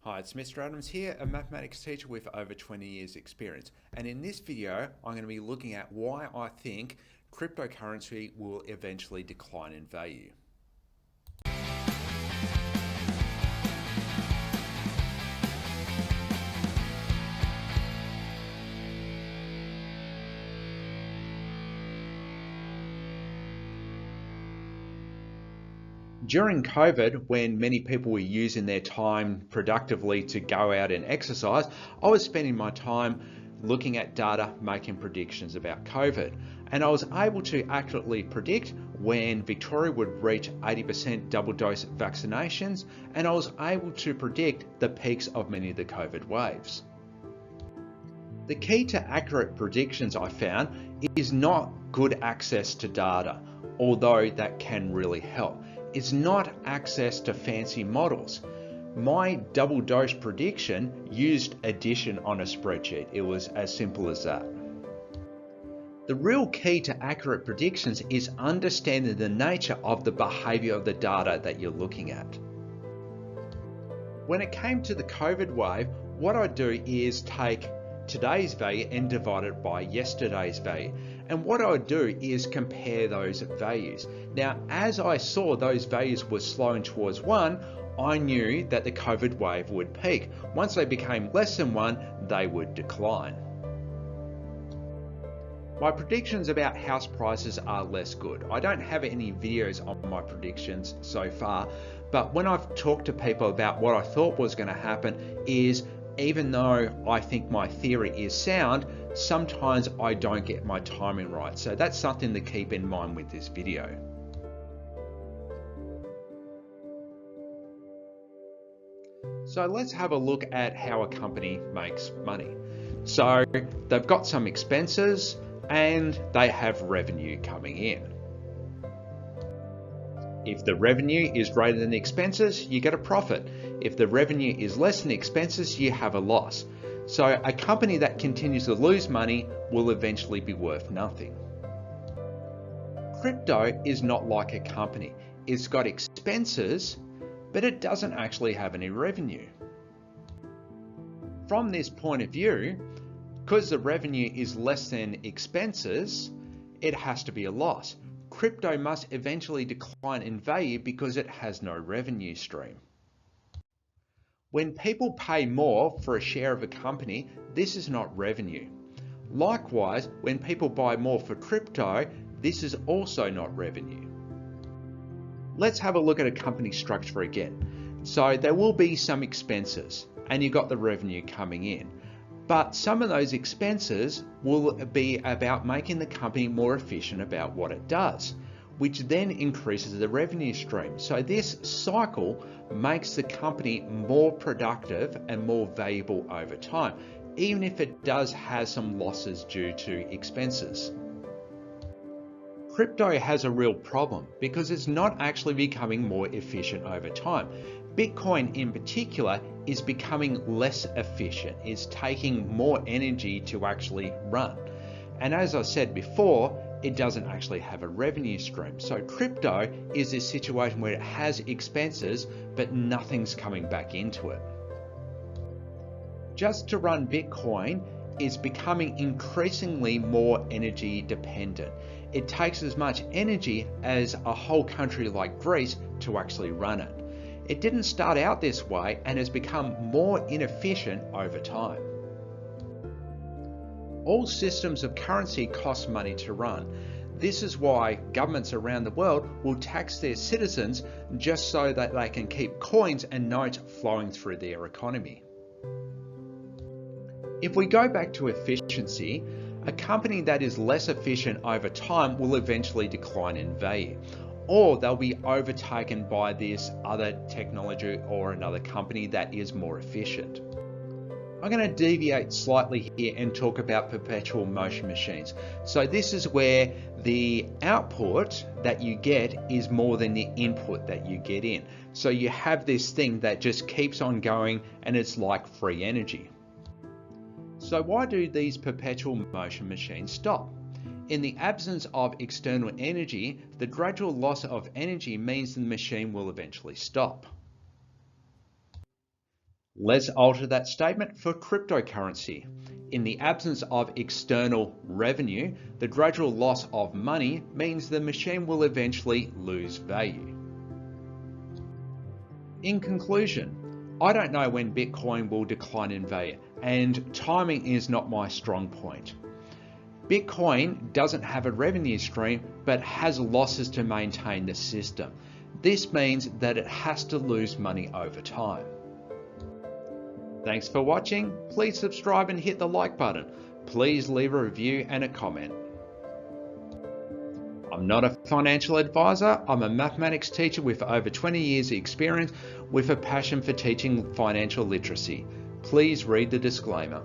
Hi, it's Mr. Adams here, a mathematics teacher with over 20 years experience. And in this video, I'm going to be looking at why I think cryptocurrency will eventually decline in value. During COVID, when many people were using their time productively to go out and exercise, I was spending my time looking at data, making predictions about COVID. And I was able to accurately predict when Victoria would reach 80% double dose vaccinations, and I was able to predict the peaks of many of the COVID waves. The key to accurate predictions, I found, is not good access to data, although that can really help. It's not access to fancy models. My double dose prediction used addition on a spreadsheet. It was as simple as that. The real key to accurate predictions is understanding the nature of the behavior of the data that you're looking at. When it came to the COVID wave, what I do is take today's value and divide it by yesterday's value. And what I would do is compare those values. Now, as I saw those values were slowing towards 1, I knew that the COVID wave would peak. Once they became less than 1, they would decline. My predictions about house prices are less good. I don't have any videos on my predictions so far, but when I've talked to people about what I thought was going to happen is, even though I think my theory is sound, sometimes I don't get my timing right. So that's something to keep in mind with this video. So let's have a look at how a company makes money. So they've got some expenses and they have revenue coming in. If the revenue is greater than the expenses, you get a profit. If the revenue is less than the expenses, you have a loss. So a company that continues to lose money will eventually be worth nothing. Crypto is not like a company. It's got expenses, but it doesn't actually have any revenue. From this point of view, because the revenue is less than expenses, it has to be a loss. Crypto must eventually decline in value because it has no revenue stream. When people pay more for a share of a company, this is not revenue. Likewise, when people buy more for crypto, this is also not revenue. Let's have a look at a company structure again. So there will be some expenses and you've got the revenue coming in. But some of those expenses will be about making the company more efficient about what it does, which then increases the revenue stream. So this cycle makes the company more productive and more valuable over time, even if it does have some losses due to expenses. Crypto has a real problem because it's not actually becoming more efficient over time. Bitcoin in particular is becoming less efficient, is taking more energy to actually run. And as I said before, it doesn't actually have a revenue stream. So crypto is this situation where it has expenses, but nothing's coming back into it. Just to run Bitcoin is becoming increasingly more energy dependent. It takes as much energy as a whole country like Greece to actually run it. It didn't start out this way and has become more inefficient over time. All systems of currency cost money to run. This is why governments around the world will tax their citizens just so that they can keep coins and notes flowing through their economy. If we go back to efficiency, a company that is less efficient over time will eventually decline in value, or they'll be overtaken by this other technology or another company that is more efficient. I'm going to deviate slightly here and talk about perpetual motion machines. So this is where the output that you get is more than the input that you get in. So you have this thing that just keeps on going and it's like free energy. So why do these perpetual motion machines stop? In the absence of external energy, the gradual loss of energy means the machine will eventually stop. Let's alter that statement for cryptocurrency. In the absence of external revenue, the gradual loss of money means the machine will eventually lose value. In conclusion, I don't know when Bitcoin will decline in value, and timing is not my strong point. Bitcoin doesn't have a revenue stream, but has losses to maintain the system. This means that it has to lose money over time. Thanks for watching. Please subscribe and hit the like button. Please leave a review and a comment. I'm not a financial advisor. I'm a mathematics teacher with over 20 years experience with a passion for teaching financial literacy. Please read the disclaimer.